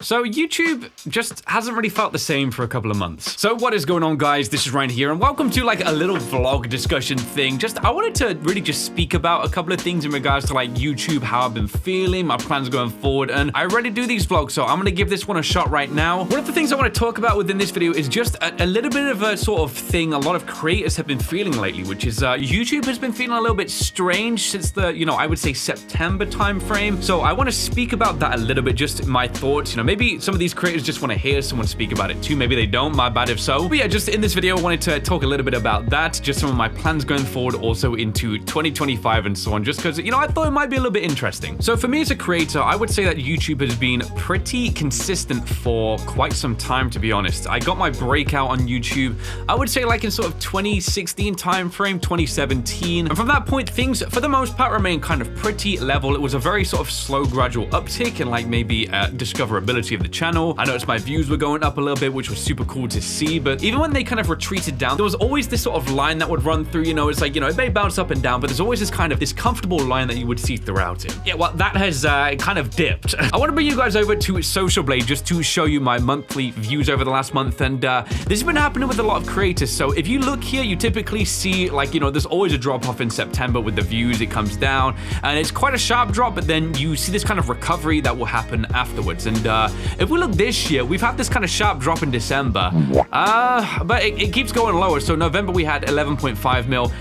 So YouTube just hasn't really felt the same for a couple of months. So what is going on, guys? This is Ryan here, and welcome to like a little vlog discussion thing. I wanted to really just speak about a couple of things in regards to like YouTube, how I've been feeling, my plans going forward, and I already do these vlogs, so I'm gonna give this one a shot right now. One of the things I want to talk about within this video is just a little bit of a sort of thing a lot of creators have been feeling lately, which is YouTube has been feeling a little bit strange since the, I would say September time frame. So I want to speak about that a little bit, just my thoughts. Maybe some of these creators just want to hear someone speak about it too. Maybe they don't, my bad if so. But yeah, just in this video, I wanted to talk a little bit about that, just some of my plans going forward, also into 2025 and so on, just because, I thought it might be a little bit interesting. So for me as a creator, I would say that YouTube has been pretty consistent for quite some time, to be honest. I got my breakout on YouTube, I would say like in sort of 2016 time frame, 2017. And from that point, things for the most part remain kind of pretty level. It was a very sort of slow, gradual uptick in like maybe discoverability of the channel. I noticed my views were going up a little bit, which was super cool to see. But even when they kind of retreated down, there was always this sort of line that would run through, it's like, it may bounce up and down, but there's always this kind of this comfortable line that you would see throughout it. Yeah, well, that has kind of dipped. I want to bring you guys over to Social Blade just to show you my monthly views over the last month. And this has been happening with a lot of creators. So if you look here, you typically see like, there's always a drop off in September with the views. It comes down and it's quite a sharp drop, but then you see this kind of recovery that will happen afterwards. And if we look this year, we've had this kind of sharp drop in December, but it keeps going lower. So November we had 11.5 mil.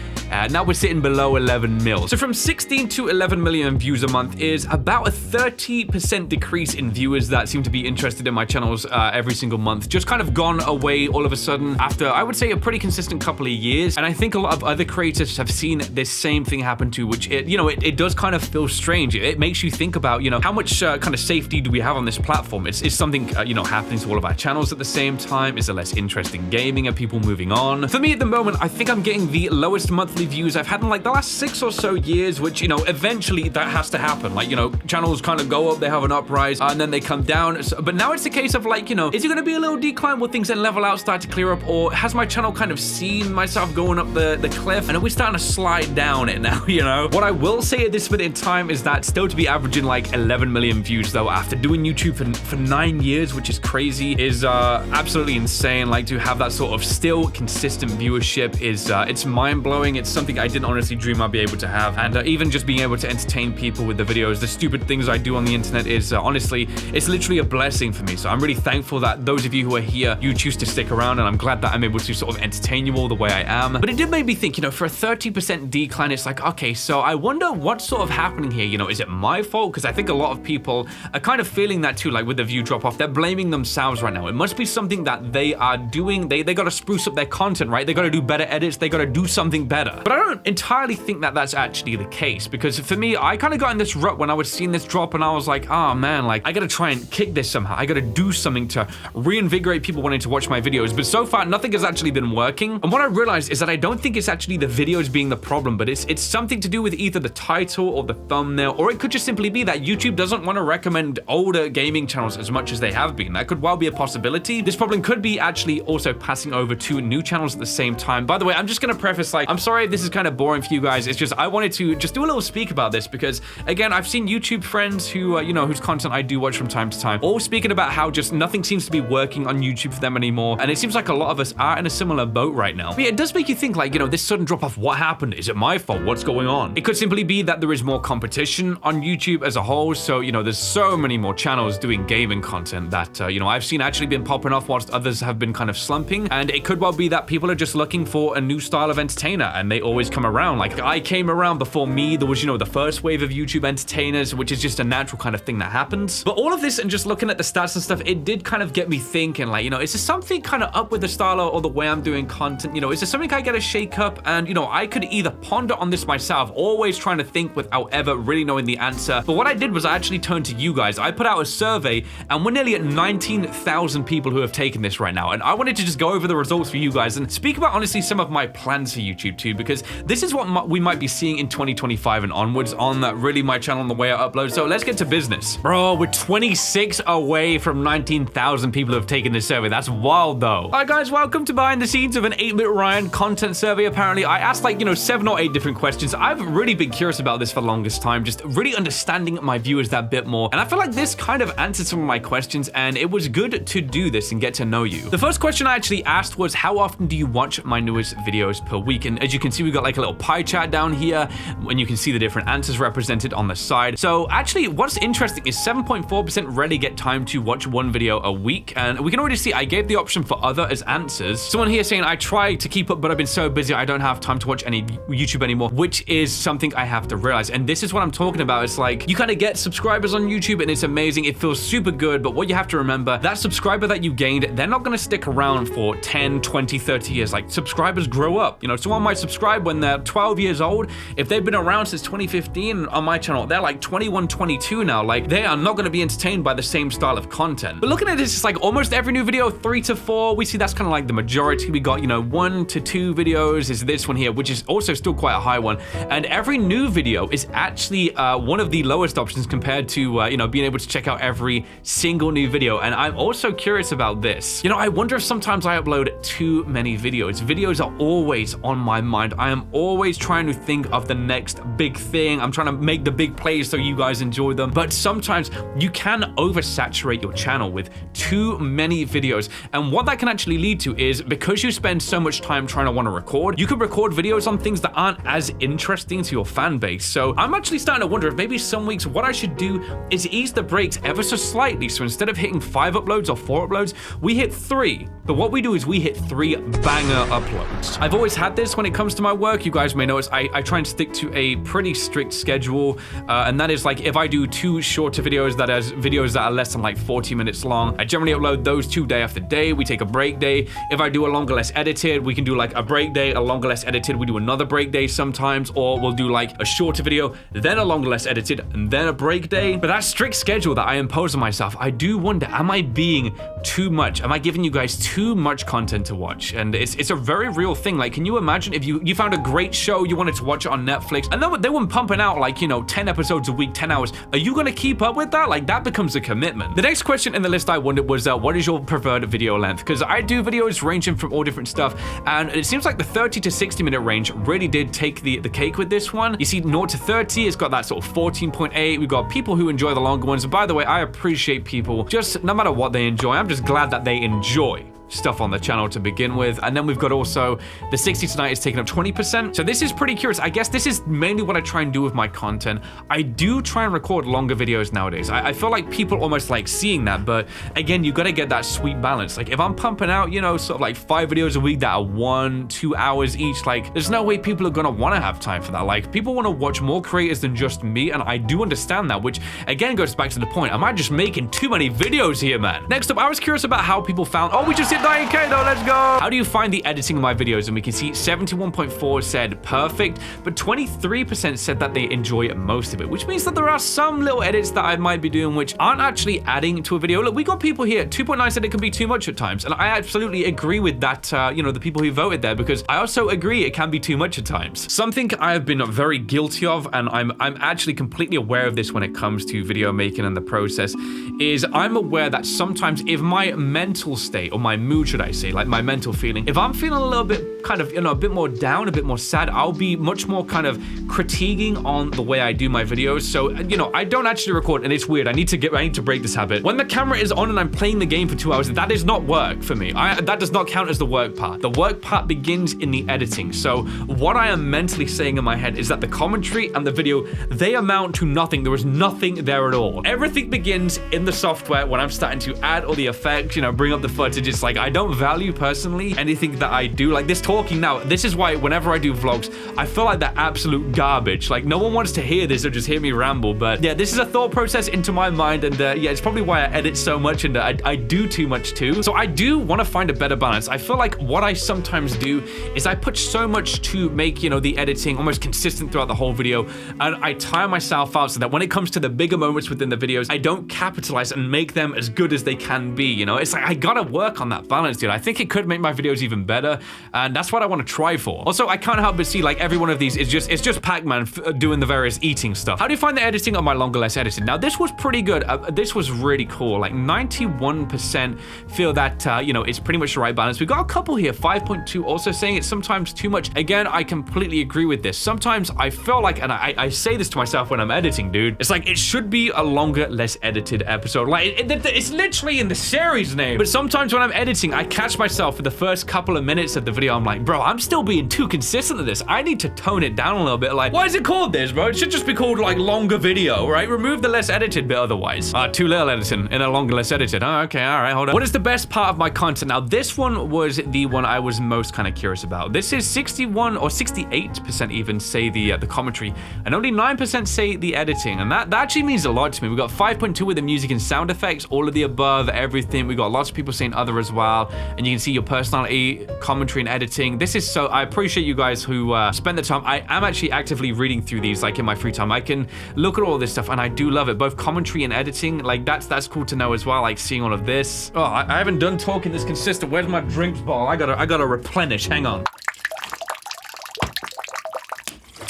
Now we're sitting below 11 mil. So from 16 to 11 million views a month is about a 30% decrease in viewers that seem to be interested in my channels every single month. Just kind of gone away all of a sudden after, I would say, a pretty consistent couple of years. And I think a lot of other creators have seen this same thing happen too, which it does kind of feel strange. It makes you think about, how much kind of safety do we have on this platform? Is something, happening to all of our channels at the same time? Is there less interest in gaming? Are people moving on? For me at the moment, I think I'm getting the lowest monthly views I've had in like the last 6 or so years, which, eventually that has to happen. Like, channels kind of go up, they have an uprise, and then they come down. But now it's a case of like, is it going to be a little decline? Will things then level out, start to clear up? Or has my channel kind of seen myself going up the cliff? And are we starting to slide down it now, What I will say at this minute in time is that still to be averaging like 11 million views though, after doing YouTube for 9 years, which is crazy, is absolutely insane. Like to have that sort of still consistent viewership is, it's mind-blowing. It's something I didn't honestly dream I'd be able to have. And even just being able to entertain people with the videos, the stupid things I do on the internet is honestly, it's literally a blessing for me. So I'm really thankful that those of you who are here, you choose to stick around, and I'm glad that I'm able to sort of entertain you all the way I am. But it did make me think, for a 30% decline, it's like, okay, so I wonder what's sort of happening here. Is it my fault? Because I think a lot of people are kind of feeling that too, like with the view drop off, they're blaming themselves right now. It must be something that they are doing. They got to spruce up their content, right? They got to do better edits. They got to do something better. But I don't entirely think that that's actually the case, because for me, I kind of got in this rut when I was seeing this drop, and I was like, oh man, like I got to try and kick this somehow. I got to do something to reinvigorate people wanting to watch my videos. But so far, nothing has actually been working. And what I realized is that I don't think it's actually the videos being the problem, but it's something to do with either the title or the thumbnail, or it could just simply be that YouTube doesn't want to recommend older gaming channels as much as they have been. That could well be a possibility. This problem could be actually also passing over to new channels at the same time. By the way, I'm just going to preface, like, I'm sorry if this is kind of boring for you guys. It's just I wanted to just do a little speak about this, because again, I've seen YouTube friends who whose content I do watch from time to time, all speaking about how just nothing seems to be working on YouTube for them anymore, and it seems like a lot of us are in a similar boat right now. But yeah, it does make you think, like, this sudden drop off, what happened? Is it my fault? What's going on? It could simply be that there is more competition on YouTube as a whole, so there's so many more channels doing gaming content that I've seen actually been popping off whilst others have been kind of slumping. And it could well be that people are just looking for a new style of entertainer, and they always come around. Like, I came around before me, there was the first wave of YouTube entertainers, which is just a natural kind of thing that happens. But all of this, and just looking at the stats and stuff, it did kind of get me thinking, like, is there something kind of up with the style or the way I'm doing content? Is there something I gotta shake up? And I could either ponder on this myself, always trying to think without ever really knowing the answer. But what I did was I actually turned to you guys. I put out a survey, and we're nearly at 19,000 people who have taken this right now, and I wanted to just go over the results for you guys and speak about honestly some of my plans for YouTube too, because because this is what we might be seeing in 2025 and onwards on really my channel and the way I upload. So let's get to business. Bro, we're 26 away from 19,000 people who have taken this survey. That's wild though. Hi guys, welcome to behind the scenes of an 8bitryan content survey. Apparently I asked like, 7 or 8 different questions. I've really been curious about this for the longest time, just really understanding my viewers that bit more. And I feel like this kind of answered some of my questions, and it was good to do this and get to know you. The first question I actually asked was, how often do you watch my newest videos per week? And as you can see, we got like a little pie chart down here, and you can see the different answers represented on the side. So actually what's interesting is 7.4% rarely get time to watch one video a week. And we can already see I gave the option for other as answers. Someone here saying, I try to keep up, but I've been so busy I don't have time to watch any YouTube anymore, which is something I have to realize. And this is what I'm talking about. It's like you kind of get subscribers on YouTube and it's amazing. It feels super good. But what you have to remember, that subscriber that you gained, they're not going to stick around for 10, 20, 30 years. Like subscribers grow up. Someone might subscribe when they're 12 years old. If they've been around since 2015 on my channel, they're like 21, 22 now. Like they are not going to be entertained by the same style of content. But looking at this, it's like almost every new video, 3 to 4. We see that's kind of like the majority. We got, 1 to 2 videos is this one here, which is also still quite a high one. And every new video is actually one of the lowest options compared to, being able to check out every single new video. And I'm also curious about this. I wonder if sometimes I upload too many videos. Videos are always on my mind. I am always trying to think of the next big thing. I'm trying to make the big plays so you guys enjoy them. But sometimes you can oversaturate your channel with too many videos. And what that can actually lead to is, because you spend so much time trying to want to record, you could record videos on things that aren't as interesting to your fan base. So I'm actually starting to wonder if maybe some weeks what I should do is ease the brakes ever so slightly. So instead of hitting 5 uploads or 4 uploads, we hit 3. But what we do is we hit 3 banger uploads. I've always had this when it comes to my work. You guys may notice I try and stick to a pretty strict schedule. And that is like, if I do 2 shorter videos, that is videos that are less than like 40 minutes long, I generally upload those 2 day after day. We take a break day. If I do a longer, less edited, we can do like a break day, a longer, less edited. We do another break day sometimes, or we'll do like a shorter video, then a longer, less edited, and then a break day. But that strict schedule that I impose on myself, I do wonder, am I being too much? Am I giving you guys too much content to watch? And it's a very real thing. Like, can you imagine if you found a great show, you wanted to watch it on Netflix, and then they were pumping out like, 10 episodes a week, 10 hours. Are you gonna keep up with that? Like, that becomes a commitment. The next question in the list I wondered was, what is your preferred video length? Because I do videos ranging from all different stuff, and it seems like the 30 to 60 minute range really did take the cake with this one. You see 0 to 30, it's got that sort of 14.8. We've got people who enjoy the longer ones. And by the way, I appreciate people, just no matter what they enjoy, I'm just glad that they enjoy stuff on the channel to begin with. And then we've got also the 60 to 90 is taking up 20%. So this is pretty curious. I guess this is mainly what I try and do with my content. I do try and record longer videos nowadays. I feel like people almost like seeing that, but again, you got to get that sweet balance. Like if I'm pumping out, sort of like 5 videos a week that are 1-2 hours each, like there's no way people are gonna want to have time for that. Like people want to watch more creators than just me, and I do understand that, which again goes back to the point, am I just making too many videos here, man? Next up, I was curious about how people found, we just hit 9K though, let's go. How do you find the editing of my videos? And we can see 71.4 said perfect, but 23% said that they enjoy most of it, which means that there are some little edits that I might be doing which aren't actually adding to a video. Look, we got people here, 2.9 said it can be too much at times, and I absolutely agree with that, the people who voted there, because I also agree it can be too much at times. Something I have been very guilty of, and I'm actually completely aware of this when it comes to video making and the process, is I'm aware that sometimes if my mental state, or my mood should I say, like my mental feeling, if I'm feeling a little bit kind of, a bit more down, a bit more sad, I'll be much more kind of critiquing on the way I do my videos. So, I don't actually record, and it's weird. I need to break this habit. When the camera is on and I'm playing the game for 2 hours, that is not work for me. That does not count as the work part. The work part begins in the editing. So what I am mentally saying in my head is that the commentary and the video, they amount to nothing. There is nothing there at all. Everything begins in the software when I'm starting to add all the effects, bring up the footage. It's like, I don't value personally anything that I do. Like this talking now, this is why whenever I do vlogs, I feel like they're absolute garbage. Like no one wants to hear this or just hear me ramble. But yeah, this is a thought process into my mind, and yeah, it's probably why I edit so much, and I do too much too. So I do want to find a better balance. I feel like what I sometimes do is I put so much to make, the editing almost consistent throughout the whole video, and I tire myself out so that when it comes to the bigger moments within the videos, I don't capitalize and make them as good as they can be. It's like I gotta work on that balance, dude. I think it could make my videos even better, and that's what I want to try for. Also, I can't help but see like every one of these is just Pac-Man doing the various eating stuff. How do you find the editing on my longer, less edited? Now, this was pretty good. This was really cool. Like 91% feel that, you know, it's pretty much the right balance. We got a couple here, 5.2 also saying it's sometimes too much. Again, I completely agree with this. Sometimes I feel like, and I say this to myself when I'm editing, dude, it's like it should be a longer, less edited episode. Like it's literally in the series name. But sometimes when I'm editing, I catch myself for the first couple of minutes of the video. I'm like, bro, I'm still being too consistent with this. I need to tone it down a little bit. Like, why is it called this, bro? It should just be called like longer video, right? Remove the less edited bit otherwise. Too little editing in a longer, less edited. Oh, okay, all right, hold on. What is the best part of my content? Now, this one was the one I was most kind of curious about. This is 61 or 68% even say the commentary, and only 9% say the editing, and that actually means a lot to me. We got 5.2 with the music and sound effects, all of the above, everything. We got lots of people saying other as well, and you can see your personality, commentary, and editing. This is so, I appreciate you guys who spend the time. I am actually actively reading through these, like in my free time. I can look at all this stuff, and I do love it, both commentary and editing. Like that's cool to know as well, like seeing all of this. Oh, I haven't done talking this consistent. Where's my drinks bottle? I gotta replenish. Hang on.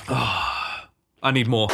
Oh, I need more.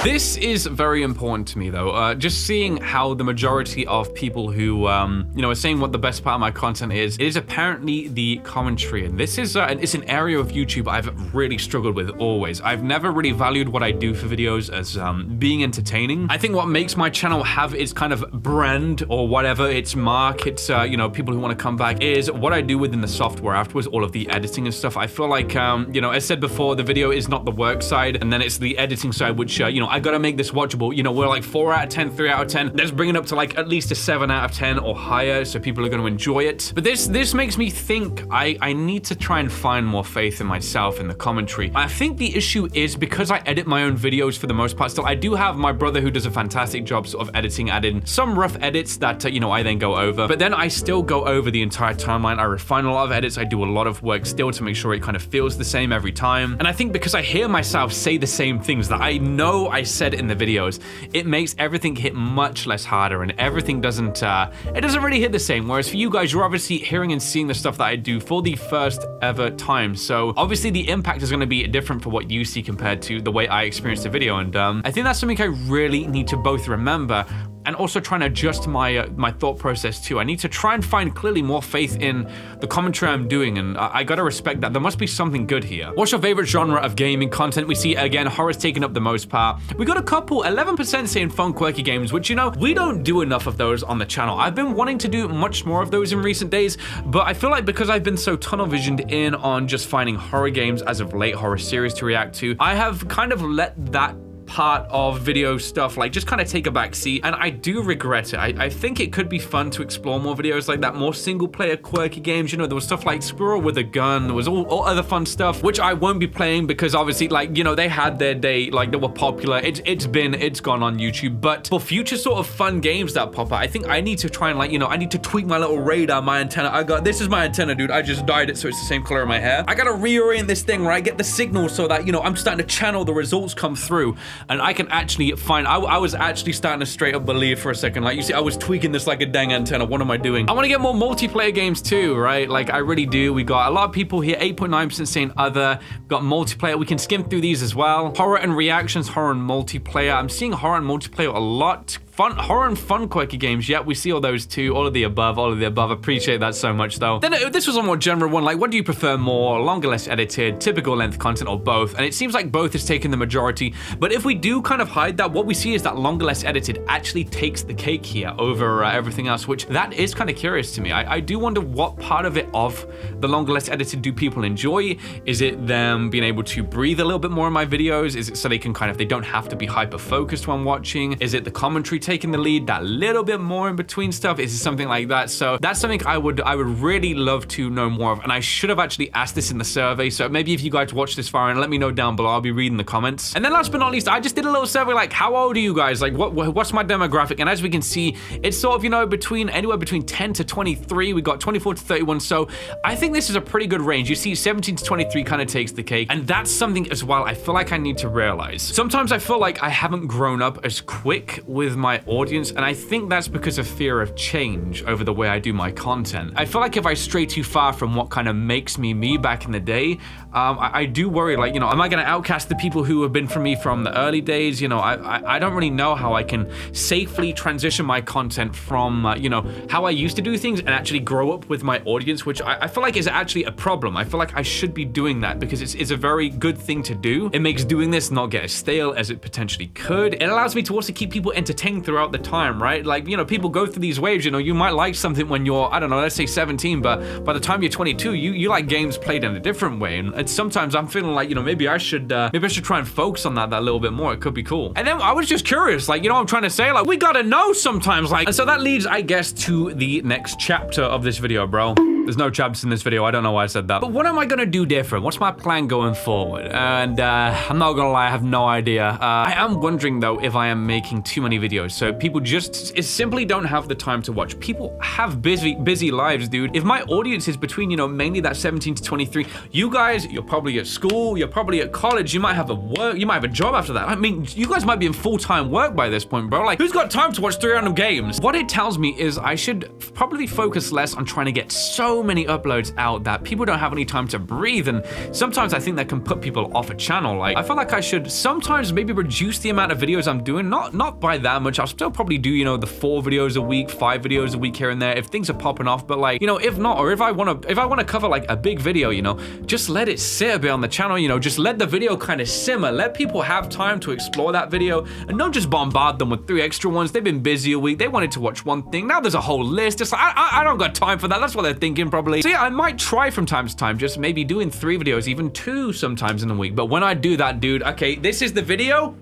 This is very important to me though, just seeing how the majority of people who, you know, are saying what the best part of my content is, it is apparently the commentary. And this is, it's an area of YouTube I've really struggled with always. I've never really valued what I do for videos as being entertaining. I think what makes my channel have its kind of brand or whatever, its mark, its, you know, people who want to come back, is what I do within the software afterwards, all of the editing and stuff. I feel like, you know, as said before, the video is not the work side, and then it's the editing side, which, you know, I gotta make this watchable. You know, we're like 4 out of 10, 3 out of 10. Let's bring it up to like at least a 7 out of 10 or higher, so people are gonna enjoy it. But this makes me think I need to try and find more faith in myself in the commentary. I think the issue is because I edit my own videos for the most part still. I do have my brother who does a fantastic job sort of editing, add in some rough edits that, you know, I then go over. But then I still go over the entire timeline. I refine a lot of edits. I do a lot of work still to make sure it kind of feels the same every time. And I think because I hear myself say the same things that I know I said in the videos, it makes everything hit much less harder, and everything doesn't it doesn't really hit the same. Whereas for you guys, you're obviously hearing and seeing the stuff that I do for the first ever time, so obviously the impact is going to be different for what you see compared to the way I experienced the video. And I think that's something I really need to both remember and also trying to adjust my my thought process too. I need to try and find clearly more faith in the commentary I'm doing, and I gotta respect that. There must be something good here. What's your favorite genre of gaming content? We see, again, horror's taking up the most part. We got a couple, 11% saying fun, quirky games, which, you know, we don't do enough of those on the channel. I've been wanting to do much more of those in recent days, but I feel like because I've been so tunnel visioned in on just finding horror games as of late, horror series to react to, I have kind of let that part of video stuff like just kind of take a back seat, and I do regret it. I think it could be fun to explore more videos like that, more single player quirky games. You know, there was stuff like Squirrel with a Gun, there was all other fun stuff which I won't be playing because obviously, like, you know, they had their day, like they were popular. It's gone on YouTube. But for future sort of fun games that pop out, I think I need to try and, like, you know, I need to tweak my little radar, my antenna. This is my antenna, dude. I just dyed it so it's the same color of my hair. I gotta reorient this thing, right? Get the signal so that, you know, I'm starting to channel the results come through, and I can actually find, I was actually starting to straight up believe for a second. Like, you see, I was tweaking this like a dang antenna. What am I doing? I want to get more multiplayer games too, right? Like, I really do. We got a lot of people here, 8.9% saying other. We've got multiplayer. We can skim through these as well. Horror and reactions, horror and multiplayer. I'm seeing horror and multiplayer a lot. Fun, horror and fun quirky games. Yeah, we see all those too. All of the above, all of the above. Appreciate that so much though. Then this was a more general one. Like, what do you prefer more? Longer, less edited, typical length content, or both? And it seems like both is taking the majority. But if we do kind of hide that, what we see is that longer, less edited actually takes the cake here over everything else, which that is kind of curious to me. I do wonder what part of it, of the longer, less edited, do people enjoy? Is it them being able to breathe a little bit more in my videos? Is it so they can kind of, they don't have to be hyper focused when watching? Is it the commentary taking the lead, that little bit more in between stuff? Is it something like that? So that's something I would really love to know more of, and I should have actually asked this in the survey. So maybe if you guys watch this far and let me know down below, I'll be reading the comments. And then last but not least, I just did a little survey, like, how old are you guys? Like, what's my demographic? And as we can see, it's sort of, you know, anywhere between 10 to 23. We got 24 to 31. So I think this is a pretty good range. You see 17 to 23 kind of takes the cake. And that's something as well I feel like I need to realize. Sometimes I feel like I haven't grown up as quick with my audience, and I think that's because of fear of change over the way I do my content. I feel like if I stray too far from what kind of makes me back in the day, I do worry, like, you know, am I going to outcast the people who have been from me from the early days? You know, I don't really know how I can safely transition my content from, you know, how I used to do things and actually grow up with my audience, which I feel like is actually a problem. I feel like I should be doing that because it's a very good thing to do. It makes doing this not get as stale as it potentially could. It allows me to also keep people entertained throughout the time, right? Like, you know, people go through these waves. You know, you might like something when you're, I don't know, let's say 17, but by the time you're 22, you like games played in a different way. And sometimes I'm feeling like, you know, maybe I should try and focus on that a little bit more. It could be cool. And then I was just curious, like, you know what I'm trying to say? Like, we gotta know sometimes, like, and so that leads, I guess, to the next chapter of this video, bro. There's no chapters in this video. I don't know why I said that. But what am I gonna do different? What's my plan going forward? And I'm not gonna lie, I have no idea. I am wondering though if I am making too many videos. So people just simply don't have the time to watch. People have busy lives, dude. If my audience is between, you know, mainly that 17 to 23, you guys, you're probably at school, you're probably at college, you might have you might have a job after that. I mean, you guys might be in full-time work by this point, bro. Like, who's got time to watch 3 random games? What it tells me is I should probably focus less on trying to get so many uploads out that people don't have any time to breathe, and sometimes I think that can put people off a channel. Like, I feel like I should sometimes maybe reduce the amount of videos I'm doing, not by that much. I'll still probably do, you know, the 4 videos a week, 5 videos a week here and there if things are popping off. But like, you know, if not, or if I want to cover like a big video, you know, just let it sit a bit on the channel, you know, just let the video kind of simmer, let people have time to explore that video, and don't just bombard them with 3 extra ones. They've been busy a week, they wanted to watch one thing, now there's a whole list. It's like, I don't got time for that. That's what they're thinking probably. So yeah, I might try from time to time, just maybe doing 3 videos, even 2 sometimes in a week. But when I do that, dude, okay, this is the video.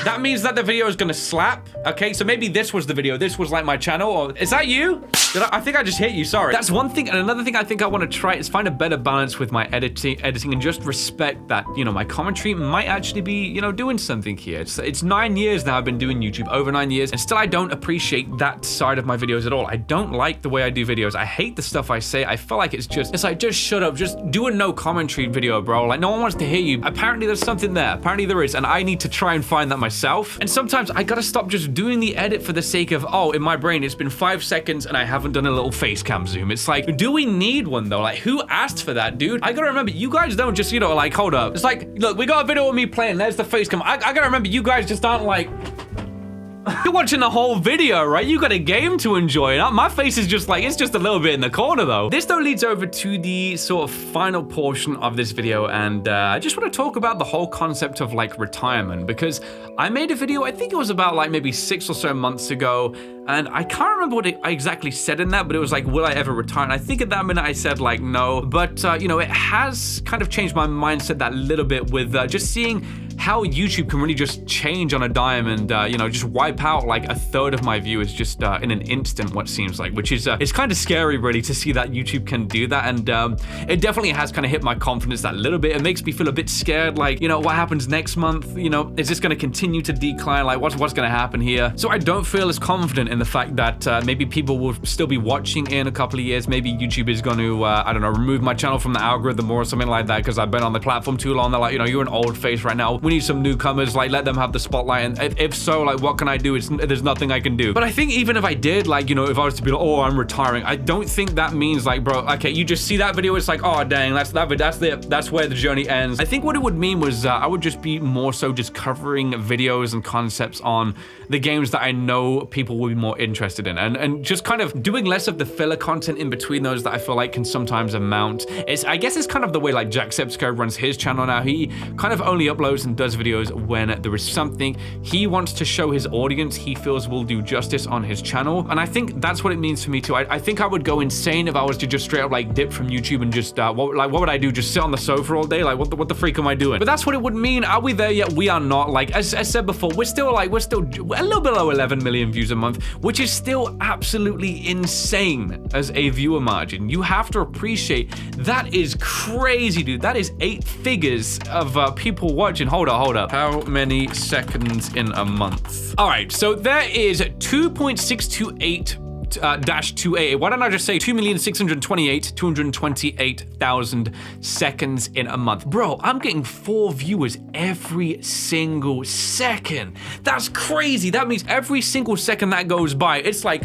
That means that the video is gonna slap. Okay, so maybe this was the video. This was like my channel, or is that you? I think I just hit you, sorry. That's one thing, and another thing I think I want to try is find a better balance with my editing and just respect that, you know, my commentary might actually be, you know, doing something here. It's 9 years now I've been doing YouTube, over 9 years, and still I don't appreciate that side of my videos at all. I don't like the way I do videos. I hate the stuff I say. I feel like it's like, just shut up, just do a no commentary video, bro. Like, no one wants to hear you. Apparently there's something there. Apparently there is, and I need to try and find that myself. And sometimes I gotta stop just doing the edit for the sake of, oh, in my brain it's been 5 seconds and I haven't done a little face cam zoom. It's like, do we need one though? Like, who asked for that, dude? I gotta remember, you guys don't just, you know, like, hold up. It's like, look, we got a video of me playing, there's the face cam. I gotta remember, you guys just aren't like, you're watching the whole video, right? You got a game to enjoy. My face is just like, it's just a little bit in the corner though. This though leads over to the sort of final portion of this video, and I just want to talk about the whole concept of like retirement, because I made a video, I think it was about like maybe 6 or so months ago, and I can't remember what I exactly said in that, but it was like, will I ever retire? And I think at that minute I said like, no, but you know, it has kind of changed my mindset that little bit with just seeing how YouTube can really just change on a dime and, you know, just wipe out like a third of my viewers just in an instant, what seems like, which is, it's kind of scary really to see that YouTube can do that. And it definitely has kind of hit my confidence that little bit. It makes me feel a bit scared, like, you know, what happens next month? You know, is this going to continue to decline? Like, what's going to happen here? So I don't feel as confident in the fact that maybe people will still be watching in a couple of years. Maybe YouTube is going to, I don't know, remove my channel from the algorithm or something like that because I've been on the platform too long. They're like, you know, you're an old face right now. We need some newcomers, like, let them have the spotlight. And if so, like, what can I do? There's nothing I can do. But I think even if I did, like, you know, if I was to be like, oh, I'm retiring, I don't think that means like, bro, okay, you just see that video, it's like, oh dang, that's where the journey ends. I think what it would mean was I would just be more so just covering videos and concepts on the games that I know people will be more interested in, and just kind of doing less of the filler content in between those that I feel like can sometimes amount. I guess it's kind of the way like Jacksepticeye runs his channel now. He kind of only uploads and does videos when there is something he wants to show his audience he feels will do justice on his channel, and I think that's what it means for me too. I think I would go insane if I was to just straight up like dip from YouTube and just what would I do? Just sit on the sofa all day? Like, what the freak am I doing? But that's what it would mean. Are we there yet? We are not. Like, as said before, we're still a little below 11 million views a month, which is still absolutely insane as a viewer margin. You have to appreciate that is crazy, dude. That is 8 figures of people watching. Hold up. How many seconds in a month? All right, so there is 2.628 -288. Why don't I just say 2,628,228,000 seconds in a month? Bro, I'm getting 4 viewers every single second. That's crazy. That means every single second that goes by, it's like,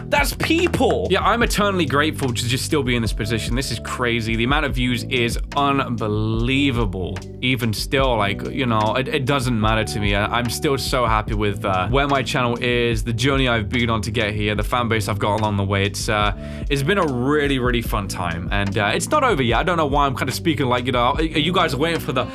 that's people. Yeah, I'm eternally grateful to just still be in this position. This is crazy. The amount of views is unbelievable. Even still, like, you know, it doesn't matter to me. I'm still so happy with where my channel is, the journey I've been on to get here, the fan base I've got along the way. It's been a really, really fun time. And it's not over yet. I don't know why I'm kind of speaking like, you know, you guys are waiting for the...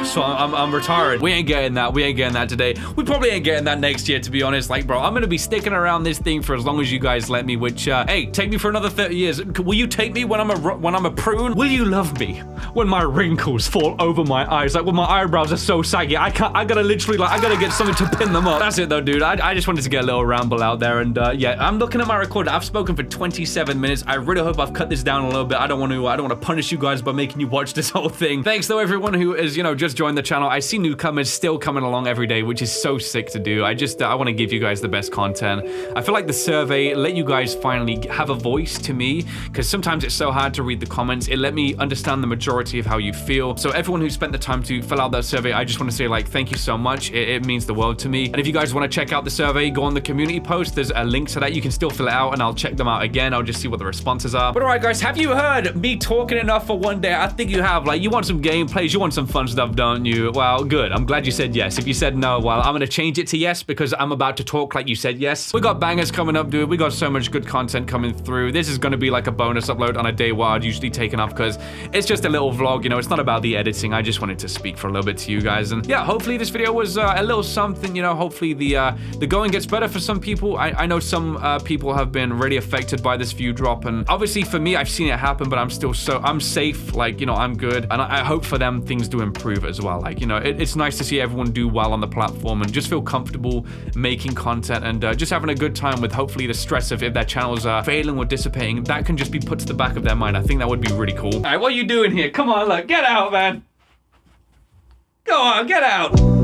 So I'm retired. We ain't getting that. We ain't getting that today. We probably ain't getting that next year, to be honest. Like, bro, I'm gonna be sticking around this thing for as long as you guys let me. Which, hey, take me for another 30 years. Will you take me when I'm a prune? Will you love me when my wrinkles fall over my eyes? Like when my eyebrows are so saggy, I gotta literally, like, I gotta get something to pin them up. That's it though, dude. I just wanted to get a little ramble out there, and yeah, I'm looking at my recorder. I've spoken for 27 minutes. I really hope I've cut this down a little bit. I don't want to punish you guys by making you watch this whole thing. Thanks though, everyone who is, you know, just joined the channel. I see newcomers still coming along every day, which is so sick to do. I want to give you guys the best content. I feel like the survey let you guys finally have a voice to me, because sometimes it's so hard to read the comments. It let me understand the majority of how you feel. So everyone who spent the time to fill out that survey, I just want to say, like, thank you so much. It means the world to me. And if you guys want to check out the survey, go on the community post. There's a link to that. You can still fill it out, and I'll check them out again. I'll just see what the responses are. But all right, guys, have you heard me talking enough for one day? I think you have. Like, you want some gameplays, you want some fun stuff, don't you? Well, good. I'm glad you said yes. If you said no, well, I'm gonna change it to yes, because I'm about to talk like you said yes. We got bangers coming up, dude. We got so much good content coming through. This is gonna be like a bonus upload on a day where I'd usually taken off, because it's just a little vlog, you know. It's not about the editing. I just wanted to speak for a little bit to you guys. And yeah, hopefully this video was a little something, you know. Hopefully the going gets better for some people. I know some people have been really affected by this view drop, and obviously for me, I've seen it happen, but I'm safe, like, you know, I'm good, and I hope for them things do improve as well. Like, you know, it's nice to see everyone do well on the platform and just feel comfortable making content, and just having a good time with hopefully the stress of if their channels are failing or dissipating, that can just be put to the back of their mind. I think that would be really cool. All right, what are you doing here? Come on, look, get out, man. Go on, get out.